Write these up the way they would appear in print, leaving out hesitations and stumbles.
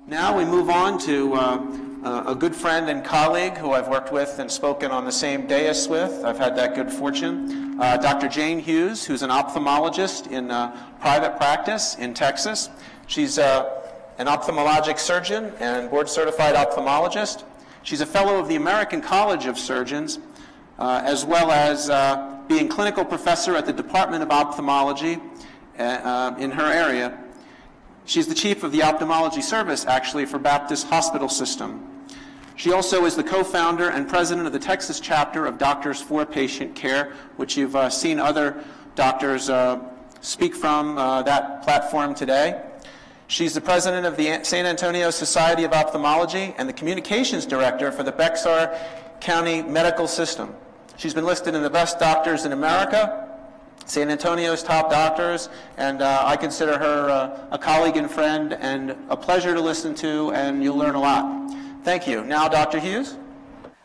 Now we move on to a good friend and colleague who I've worked with and spoken on the same dais with. I've had that good fortune. Dr. Jane Hughes, who's an ophthalmologist in private practice in Texas. She's an ophthalmologic surgeon and board-certified ophthalmologist. She's a fellow of the American College of Surgeons, as well as being clinical professor at the Department of Ophthalmology in her area. She's the chief of the ophthalmology service, actually, for Baptist Hospital System. She also is the co-founder and president of the Texas chapter of Doctors for Patient Care, which you've seen other doctors speak from that platform today. She's the president of the San Antonio Society of Ophthalmology and the communications director for the Bexar County Medical System. She's been listed in the best doctors in America, San Antonio's top doctors, and I consider her a colleague and friend and a pleasure to listen to, and you'll learn a lot. Thank you. Now, Dr. Hughes.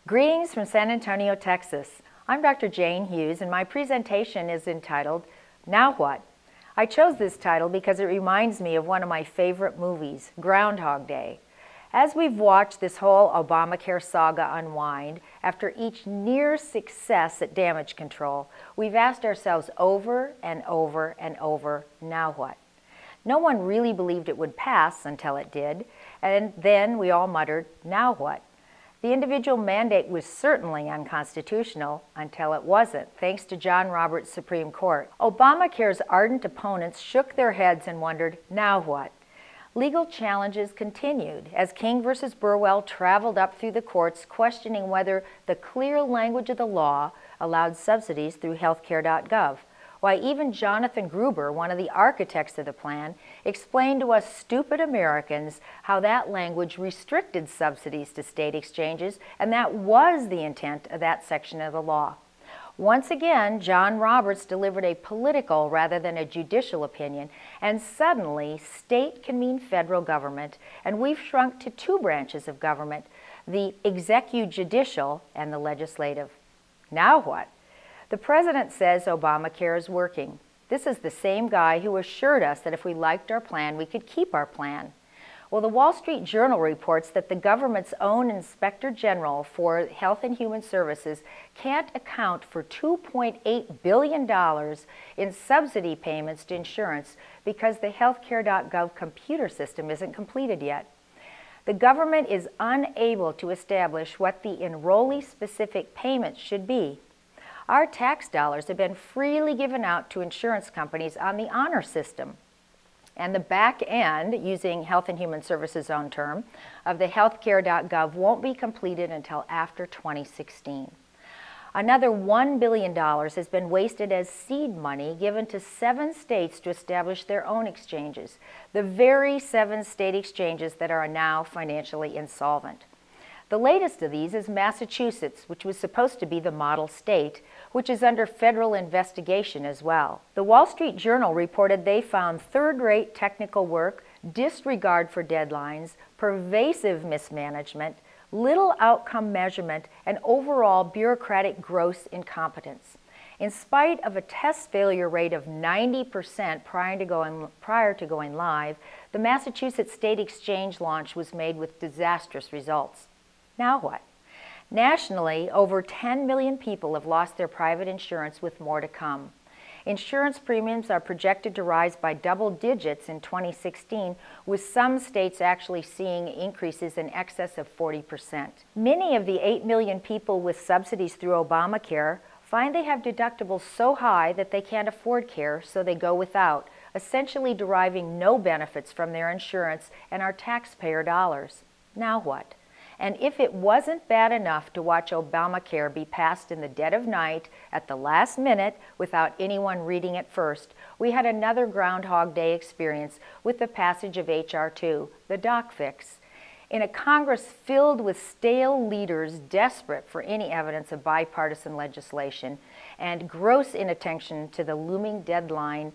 Greetings from San Antonio, Texas. I'm Dr. Jane Hughes, and my presentation is entitled, Now What? I chose this title because it reminds me of one of my favorite movies, Groundhog Day. As we've watched this whole Obamacare saga unwind, after each near success at damage control, we've asked ourselves over and over and over, now what? No one really believed it would pass until it did, and then we all muttered, now what? The individual mandate was certainly unconstitutional until it wasn't, thanks to John Roberts' Supreme Court. Obamacare's ardent opponents shook their heads and wondered, now what? Legal challenges continued as King versus Burwell traveled up through the courts questioning whether the clear language of the law allowed subsidies through healthcare.gov. Why even Jonathan Gruber, one of the architects of the plan, explained to us stupid Americans how that language restricted subsidies to state exchanges, and that was the intent of that section of the law. Once again, John Roberts delivered a political rather than a judicial opinion, and suddenly state can mean federal government, and we've shrunk to two branches of government, the executive-judicial and the legislative. Now what? The president says Obamacare is working. This is the same guy who assured us that if we liked our plan, we could keep our plan. Well, the Wall Street Journal reports that the government's own Inspector General for Health and Human Services can't account for $2.8 billion in subsidy payments to insurance because the healthcare.gov computer system isn't completed yet. The government is unable to establish what the enrollee-specific payments should be. Our tax dollars have been freely given out to insurance companies on the honor system. And the back end, using Health and Human Services' own term, of the healthcare.gov won't be completed until after 2016. Another $1 billion has been wasted as seed money given to 7 states to establish their own exchanges, the very 7 state exchanges that are now financially insolvent. The latest of these is Massachusetts, which was supposed to be the model state, which is under federal investigation as well. The Wall Street Journal reported they found third-rate technical work, disregard for deadlines, pervasive mismanagement, little outcome measurement, and overall bureaucratic gross incompetence. In spite of a test failure rate of 90% prior to going live, the Massachusetts State Exchange launch was made with disastrous results. Now what? Nationally, over 10 million people have lost their private insurance, with more to come. Insurance premiums are projected to rise by double digits in 2016, with some states actually seeing increases in excess of 40%. Many of the 8 million people with subsidies through Obamacare find they have deductibles so high that they can't afford care, so they go without, essentially deriving no benefits from their insurance and our taxpayer dollars. Now what? And if it wasn't bad enough to watch Obamacare be passed in the dead of night at the last minute without anyone reading it first, we had another Groundhog Day experience with the passage of H.R. 2, the doc fix. In a Congress filled with stale leaders desperate for any evidence of bipartisan legislation and gross inattention to the looming deadline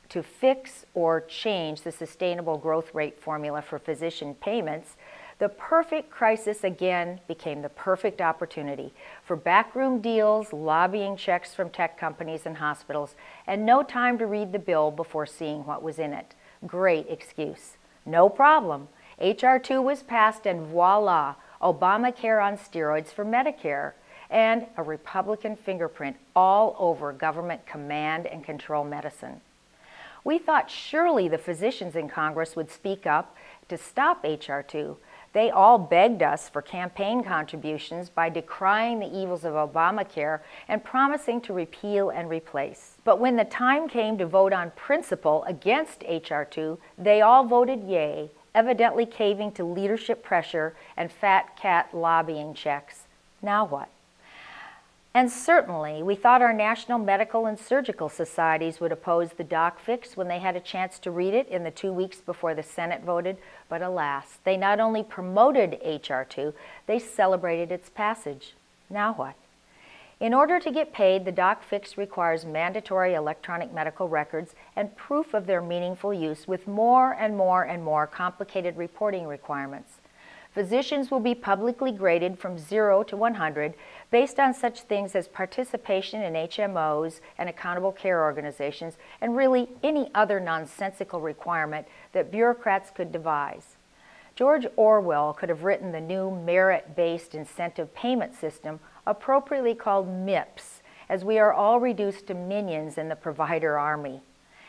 to fix or change the sustainable growth rate formula for physician payments, the perfect crisis again became the perfect opportunity for backroom deals, lobbying checks from tech companies and hospitals, and no time to read the bill before seeing what was in it. Great excuse. No problem. H.R. 2 was passed and voila, Obamacare on steroids for Medicare, and a Republican fingerprint all over government command and control medicine. We thought surely the physicians in Congress would speak up to stop H.R. 2. They all begged us for campaign contributions by decrying the evils of Obamacare and promising to repeal and replace. But when the time came to vote on principle against H.R. 2, they all voted yay, evidently caving to leadership pressure and fat cat lobbying checks. Now what? And certainly, we thought our national medical and surgical societies would oppose the doc fix when they had a chance to read it in the 2 weeks before the Senate voted, but alas, they not only promoted H.R. 2, they celebrated its passage. Now what? In order to get paid, the doc fix requires mandatory electronic medical records and proof of their meaningful use with more and more and more complicated reporting requirements. Physicians will be publicly graded from 0 to 100 based on such things as participation in HMOs and accountable care organizations, and really any other nonsensical requirement that bureaucrats could devise. George Orwell could have written the new merit-based incentive payment system, appropriately called MIPS, as we are all reduced to minions in the provider army.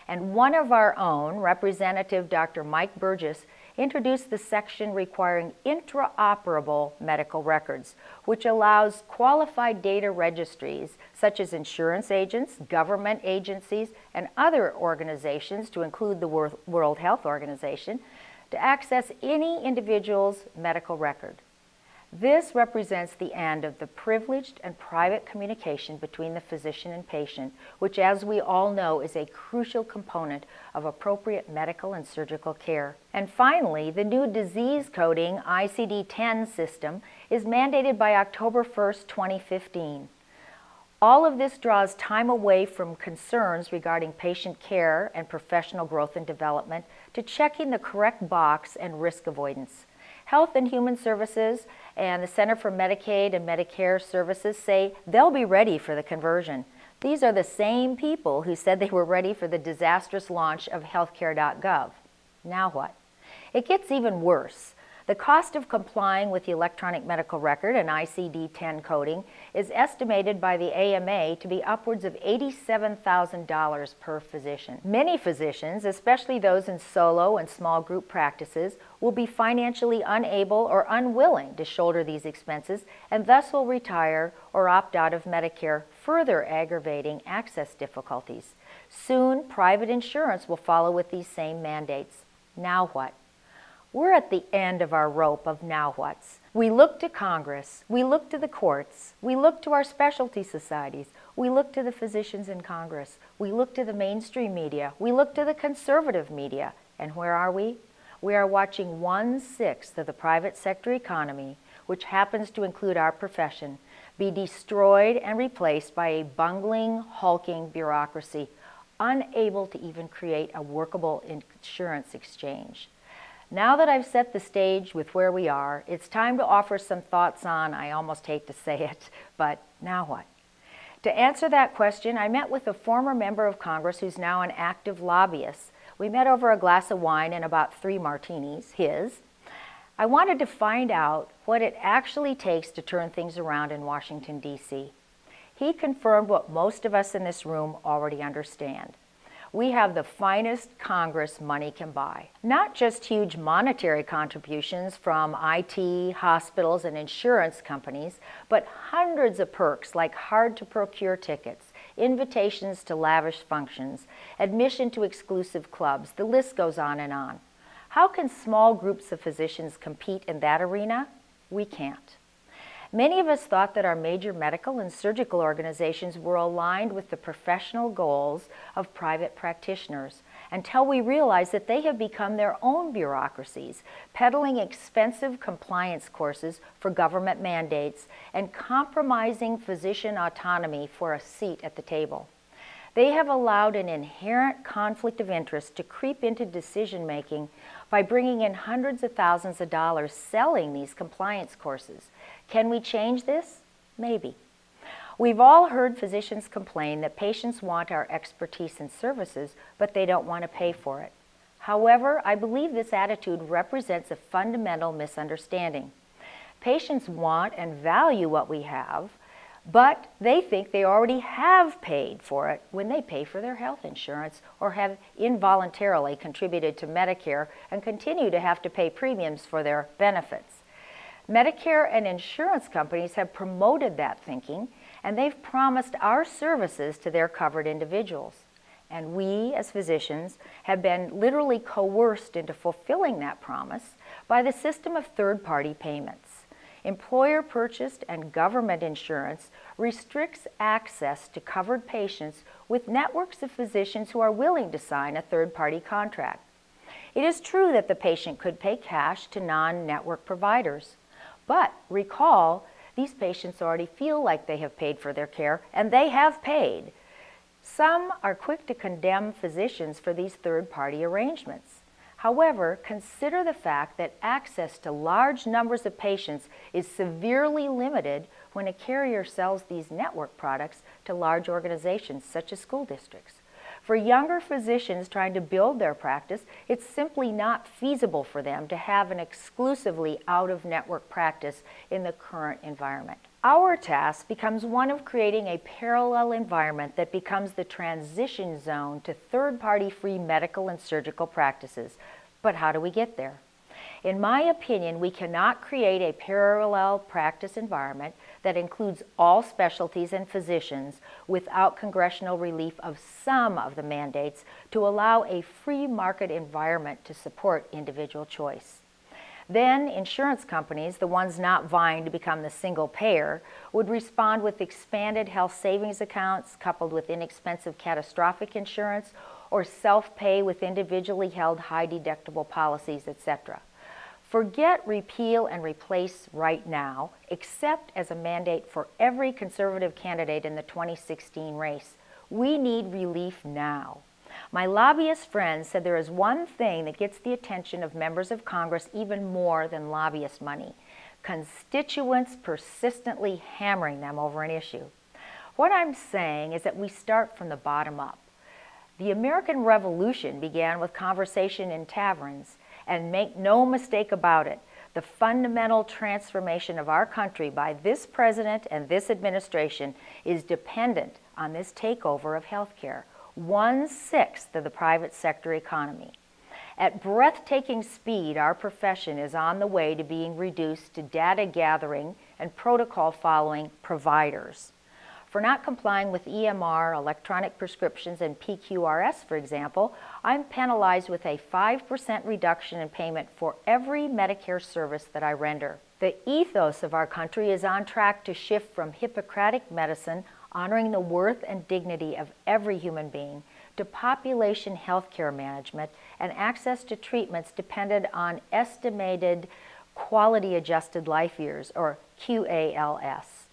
And one of our own, Representative Dr. Mike Burgess, introduced the section requiring interoperable medical records, which allows qualified data registries, such as insurance agents, government agencies, and other organizations, to include the World Health Organization, to access any individual's medical record. This represents the end of the privileged and private communication between the physician and patient, which, as we all know, is a crucial component of appropriate medical and surgical care. And finally, the new disease coding ICD-10 system is mandated by October 1st, 2015. All of this draws time away from concerns regarding patient care and professional growth and development to checking the correct box and risk avoidance. Health and Human Services and the Center for Medicaid and Medicare Services say they'll be ready for the conversion. These are the same people who said they were ready for the disastrous launch of healthcare.gov. Now what? It gets even worse. The cost of complying with the electronic medical record and ICD-10 coding is estimated by the AMA to be upwards of $87,000 per physician. Many physicians, especially those in solo and small group practices, will be financially unable or unwilling to shoulder these expenses and thus will retire or opt out of Medicare, further aggravating access difficulties. Soon, private insurance will follow with these same mandates. Now what? We're at the end of our rope of now whats. We look to Congress, we look to the courts, we look to our specialty societies, we look to the physicians in Congress, we look to the mainstream media, we look to the conservative media, and where are we? We are watching 1/6 of the private sector economy, which happens to include our profession, be destroyed and replaced by a bungling, hulking bureaucracy, unable to even create a workable insurance exchange. Now that I've set the stage with where we are, it's time to offer some thoughts on, I almost hate to say it, but now what? To answer that question, I met with a former member of Congress who's now an active lobbyist. We met over a glass of wine and about 3 martinis, his. I wanted to find out what it actually takes to turn things around in Washington, D.C. He confirmed what most of us in this room already understand. We have the finest Congress money can buy. Not just huge monetary contributions from IT, hospitals, and insurance companies, but hundreds of perks like hard-to-procure tickets, invitations to lavish functions, admission to exclusive clubs. The list goes on and on. How can small groups of physicians compete in that arena? We can't. Many of us thought that our major medical and surgical organizations were aligned with the professional goals of private practitioners until we realized that they have become their own bureaucracies, peddling expensive compliance courses for government mandates and compromising physician autonomy for a seat at the table. They have allowed an inherent conflict of interest to creep into decision-making by bringing in hundreds of thousands of dollars selling these compliance courses. Can we change this? Maybe. We've all heard physicians complain that patients want our expertise and services, but they don't want to pay for it. However, I believe this attitude represents a fundamental misunderstanding. Patients want and value what we have, but they think they already have paid for it when they pay for their health insurance or have involuntarily contributed to Medicare and continue to have to pay premiums for their benefits. Medicare and insurance companies have promoted that thinking, and they've promised our services to their covered individuals. And we, as physicians, have been literally coerced into fulfilling that promise by the system of third-party payments. Employer-purchased and government insurance restricts access to covered patients with networks of physicians who are willing to sign a third-party contract. It is true that the patient could pay cash to non-network providers, but recall, these patients already feel like they have paid for their care, and they have paid. Some are quick to condemn physicians for these third-party arrangements. However, consider the fact that access to large numbers of patients is severely limited when a carrier sells these network products to large organizations such as school districts. For younger physicians trying to build their practice, it's simply not feasible for them to have an exclusively out-of-network practice in the current environment. Our task becomes one of creating a parallel environment that becomes the transition zone to third-party free medical and surgical practices. But how do we get there? In my opinion, we cannot create a parallel practice environment that includes all specialties and physicians without congressional relief of some of the mandates to allow a free market environment to support individual choice. Then insurance companies, the ones not vying to become the single payer, would respond with expanded health savings accounts coupled with inexpensive catastrophic insurance or self-pay with individually held high deductible policies, etc. Forget repeal and replace right now, except as a mandate for every conservative candidate in the 2016 race. We need relief now. My lobbyist friends said there is one thing that gets the attention of members of Congress even more than lobbyist money: constituents persistently hammering them over an issue. What I'm saying is that we start from the bottom up. The American Revolution began with conversation in taverns, and make no mistake about it, the fundamental transformation of our country by this president and this administration is dependent on this takeover of healthcare, 1/6 of the private sector economy. At breathtaking speed, our profession is on the way to being reduced to data gathering and protocol following providers. For not complying with EMR, electronic prescriptions, and PQRS, for example, I'm penalized with a 5% reduction in payment for every Medicare service that I render. The ethos of our country is on track to shift from Hippocratic medicine, honoring the worth and dignity of every human being, to population health care management and access to treatments dependent on estimated quality-adjusted life years, or QALS.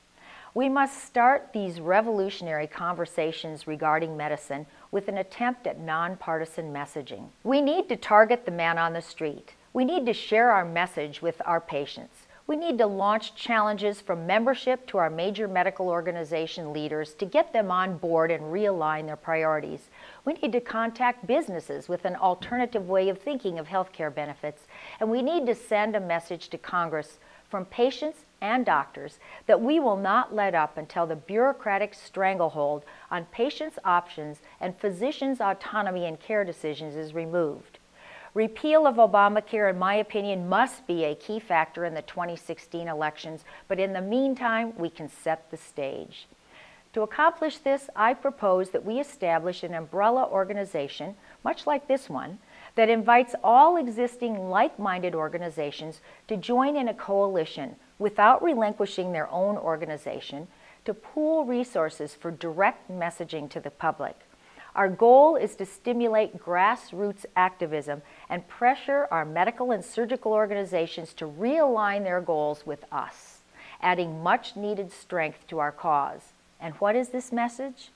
We must start these revolutionary conversations regarding medicine with an attempt at nonpartisan messaging. We need to target the man on the street. We need to share our message with our patients. We need to launch challenges from membership to our major medical organization leaders to get them on board and realign their priorities. We need to contact businesses with an alternative way of thinking of healthcare benefits, and we need to send a message to Congress from patients and doctors that we will not let up until the bureaucratic stranglehold on patients' options and physicians' autonomy in care decisions is removed. Repeal of Obamacare, in my opinion, must be a key factor in the 2016 elections, but in the meantime, we can set the stage. To accomplish this, I propose that we establish an umbrella organization, much like this one, that invites all existing like-minded organizations to join in a coalition without relinquishing their own organization to pool resources for direct messaging to the public. Our goal is to stimulate grassroots activism and pressure our medical and surgical organizations to realign their goals with us, adding much-needed strength to our cause. And what is this message?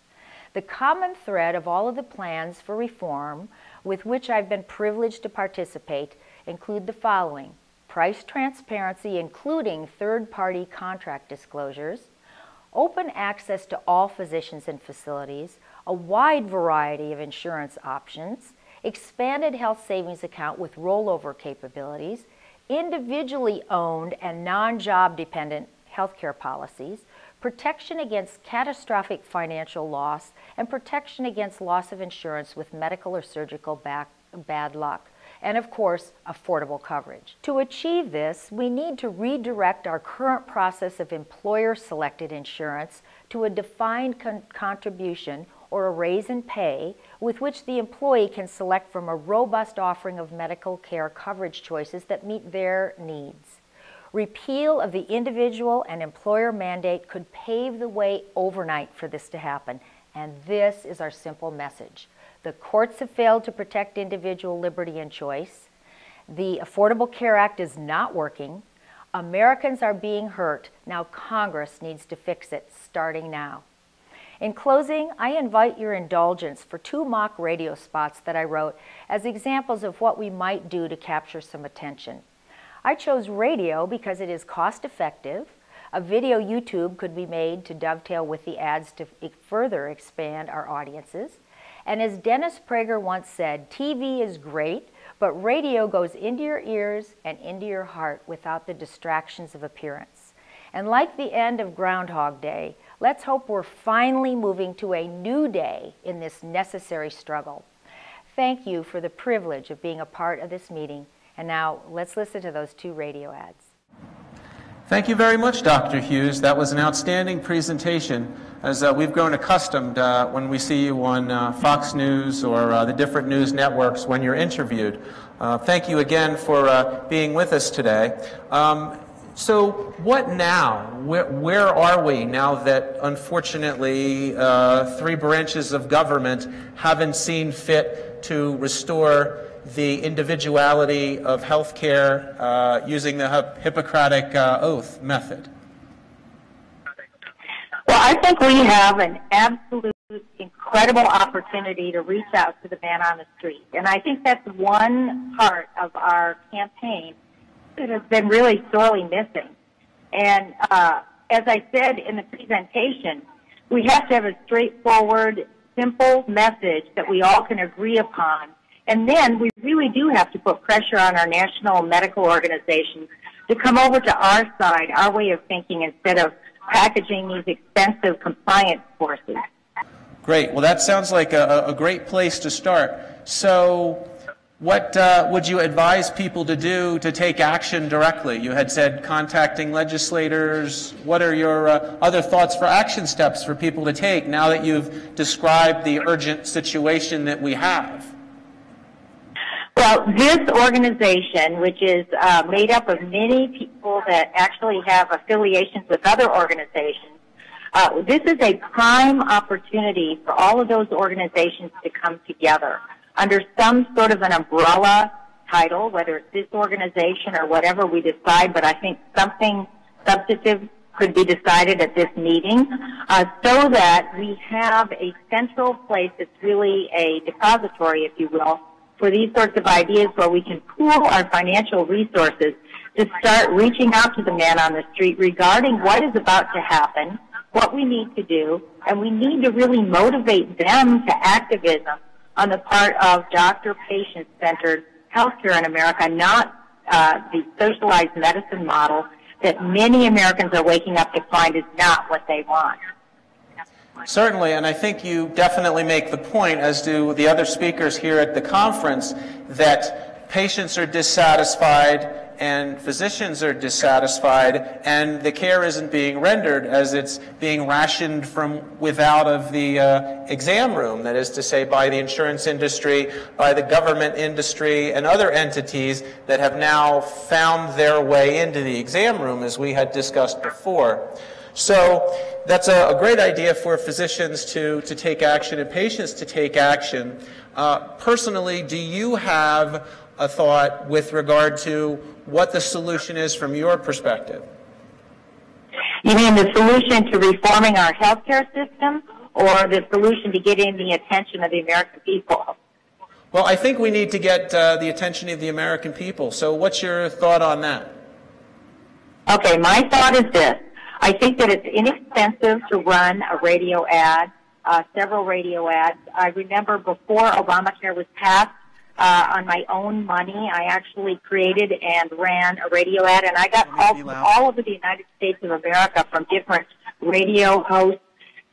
The common thread of all of the plans for reform with which I've been privileged to participate include the following: price transparency, including third-party contract disclosures, open access to all physicians and facilities, a wide variety of insurance options, expanded health savings account with rollover capabilities, individually owned and non-job dependent healthcare policies, protection against catastrophic financial loss, and protection against loss of insurance with medical or surgical bad luck, and of course, affordable coverage. To achieve this, we need to redirect our current process of employer-selected insurance to a defined contribution or a raise in pay with which the employee can select from a robust offering of medical care coverage choices that meet their needs. Repeal of the individual and employer mandate could pave the way overnight for this to happen, and this is our simple message. The courts have failed to protect individual liberty and choice. The Affordable Care Act is not working. Americans are being hurt. Now Congress needs to fix it, starting now. In closing, I invite your indulgence for 2 mock radio spots that I wrote as examples of what we might do to capture some attention. I chose radio because it is cost-effective. A video YouTube could be made to dovetail with the ads to further expand our audiences. And as Dennis Prager once said, TV is great, but radio goes into your ears and into your heart without the distractions of appearance. And like the end of Groundhog Day, let's hope we're finally moving to a new day in this necessary struggle. Thank you for the privilege of being a part of this meeting. And now let's listen to those 2 radio ads. Thank you very much, Dr. Hughes. That was an outstanding presentation. As we've grown accustomed when we see you on Fox News or the different news networks when you're interviewed. Thank you again for being with us today. So what now? Where are we now that unfortunately 3 branches of government haven't seen fit to restore the individuality of healthcare using the Hippocratic Oath method? Well, I think we have an absolute incredible opportunity to reach out to the man on the street. And I think that's one part of our campaign that has been really sorely missing. And as I said in the presentation, we have to have a straightforward, simple message that we all can agree upon. And then we really do have to put pressure on our national medical organizations to come over to our side, our way of thinking, instead of packaging these expensive compliance forces. Great. Well, that sounds like a great place to start. So what would you advise people to do to take action directly? You had said contacting legislators. What are your other thoughts for action steps for people to take now that you've described the urgent situation that we have? Well, this organization, which is made up of many people that actually have affiliations with other organizations, this is a prime opportunity for all of those organizations to come together under some sort of an umbrella title, whether it's this organization or whatever we decide, but I think something substantive could be decided at this meeting, so that we have a central place that's really a depository, if you will, for these sorts of ideas where we can pool our financial resources to start reaching out to the man on the street regarding what is about to happen, what we need to do, and we need to really motivate them to activism on the part of doctor-patient-centered healthcare in America, not the socialized medicine model that many Americans are waking up to find is not what they want. Certainly, and I think you definitely make the point, as do the other speakers here at the conference, that patients are dissatisfied and physicians are dissatisfied, and the care isn't being rendered as it's being rationed from without of the exam room, that is to say by the insurance industry, by the government industry, and other entities that have now found their way into the exam room, as we had discussed before. So that's a great idea for physicians to take action and patients to take action. Personally, do you have a thought with regard to what the solution is from your perspective? You mean the solution to reforming our healthcare system, or the solution to getting the attention of the American people? Well, I think we need to get the attention of the American people. So what's your thought on that? Okay, my thought is this. I think that it's inexpensive to run a radio ad, several radio ads. I remember before Obamacare was passed, on my own money. I actually created and ran a radio ad, and I got calls from all over the United States of America from different radio hosts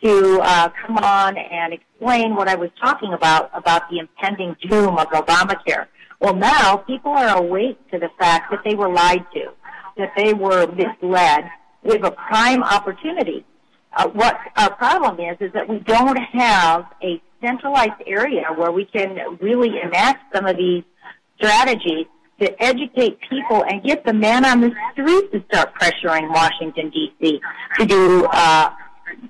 to come on and explain what I was talking about the impending doom of Obamacare. Well, now people are awake to the fact that they were lied to, that they were misled. We have a prime opportunity. What our problem is that we don't have a centralized area where we can really enact some of these strategies to educate people and get the man on the street to start pressuring Washington, D.C. to do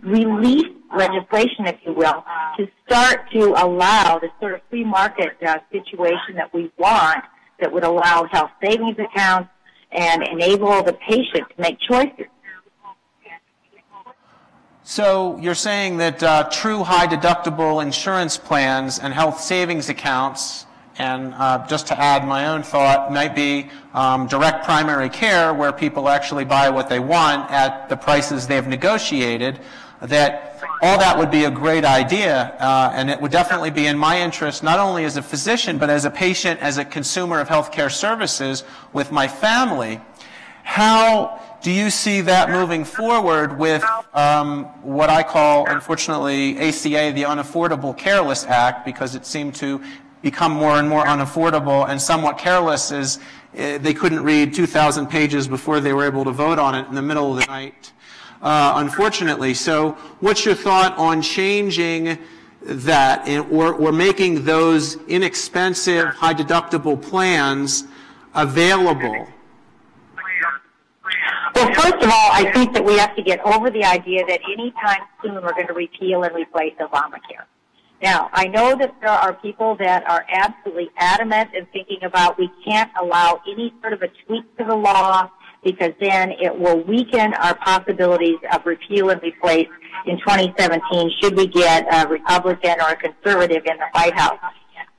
relief legislation, if you will, to start to allow the sort of free market situation that we want, that would allow health savings accounts and enable the patient to make choices. So you're saying that true high-deductible insurance plans and health savings accounts, and just to add my own thought, might be direct primary care, where people actually buy what they want at the prices they've negotiated, that all that would be a great idea, and it would definitely be in my interest, not only as a physician, but as a patient, as a consumer of healthcare services with my family. How do you see that moving forward with what I call, unfortunately, ACA, the Unaffordable Careless Act, because it seemed to become more and more unaffordable and somewhat careless, as they couldn't read 2,000 pages before they were able to vote on it in the middle of the night, unfortunately. So what's your thought on changing that or making those inexpensive, high-deductible plans available? Well, first of all, I think that we have to get over the idea that any time soon we're going to repeal and replace Obamacare. Now, I know that there are people that are absolutely adamant in thinking about we can't allow any sort of a tweak to the law because then it will weaken our possibilities of repeal and replace in 2017 should we get a Republican or a conservative in the White House.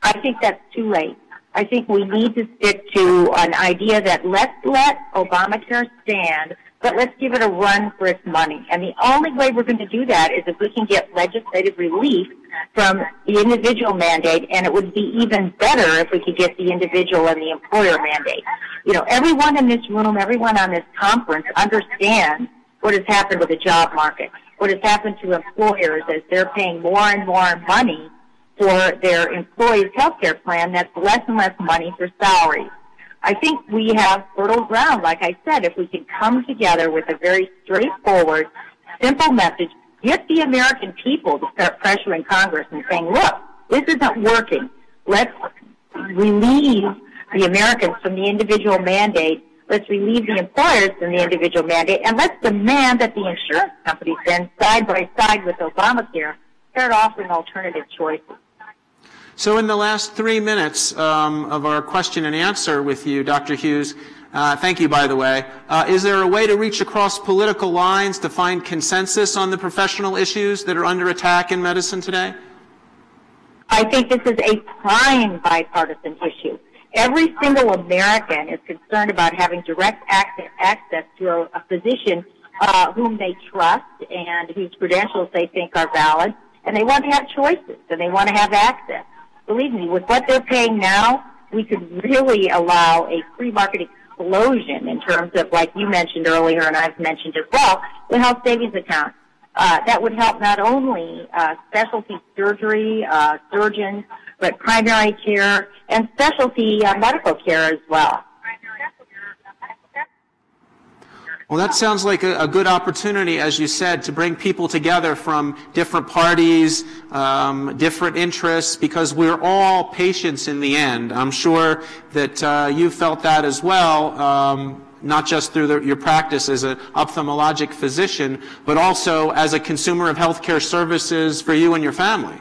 I think that's too late. I think we need to stick to an idea that let's let Obamacare stand, but let's give it a run for its money. And the only way we're going to do that is if we can get legislative relief from the individual mandate, and it would be even better if we could get the individual and the employer mandate. You know, everyone in this room, everyone on this conference understands what has happened to the job market, what has happened to employers as they're paying more and more money for their employees' health care plan that's less and less money for salaries. I think we have fertile ground, like I said, if we can come together with a very straightforward, simple message, get the American people to start pressuring Congress and saying, look, this isn't working. Let's relieve the Americans from the individual mandate. Let's relieve the employers from the individual mandate, and let's demand that the insurance companies then, side by side with Obamacare, start offering alternative choices. So in the last 3 minutes of our question and answer with you, Dr. Hughes, thank you, by the way, is there a way to reach across political lines to find consensus on the professional issues that are under attack in medicine today? I think this is a prime bipartisan issue. Every single American is concerned about having direct access to a physician whom they trust and whose credentials they think are valid, and they want to have choices, and they want to have access. Believe me, with what they're paying now, we could really allow a free market explosion in terms of, like you mentioned earlier and I've mentioned as well, the health savings account. That would help not only specialty surgery, surgeons, but primary care and specialty medical care as well. Well, that sounds like a good opportunity, as you said, to bring people together from different parties, different interests, because we're all patients in the end. I'm sure that you felt that as well, not just through your practice as an ophthalmologic physician, but also as a consumer of healthcare services for you and your family.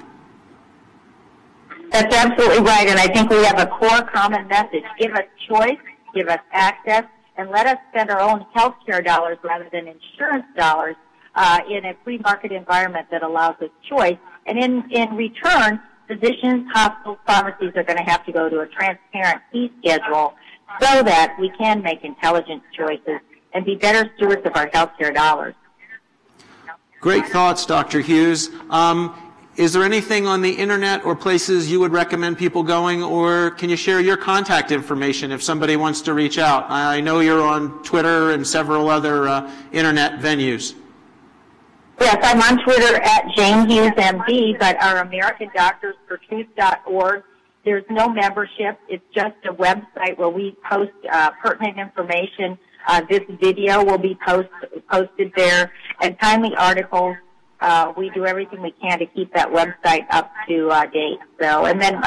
That's absolutely right, and I think we have a core common message. Give us choice, give us access, and let us spend our own health care dollars rather than insurance dollars in a free market environment that allows us choice. And in return, physicians, hospitals, pharmacies are going to have to go to a transparent fee schedule so that we can make intelligent choices and be better stewards of our health care dollars. Great thoughts, Dr. Hughes. Is there anything on the internet or places you would recommend people going, or can you share your contact information if somebody wants to reach out? I know you're on Twitter and several other internet venues. Yes, I'm on Twitter at Jane Hughes MD, but our AmericanDoctorsForTruth.org, there's no membership. It's just a website where we post pertinent information. This video will be posted there, and timely articles. We do everything we can to keep that website up to date. So, and then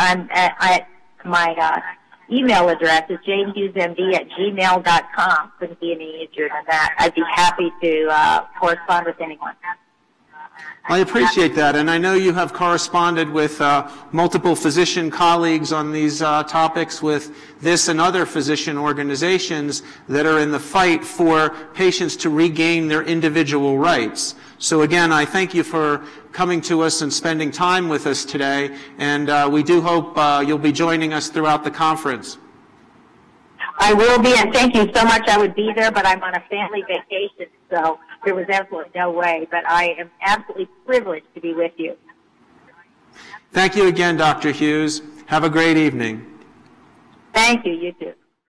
my email address is janehughesmd@gmail.com. Couldn't be any easier than that. I'd be happy to correspond with anyone. I appreciate that, and I know you have corresponded with multiple physician colleagues on these topics with this and other physician organizations that are in the fight for patients to regain their individual rights. So again, I thank you for coming to us and spending time with us today, and we do hope you'll be joining us throughout the conference. I will be, and thank you so much. I would be there, but I'm on a family vacation, so there was absolutely no way. But I am absolutely privileged to be with you. Thank you again, Dr. Hughes. Have a great evening. Thank you. You too.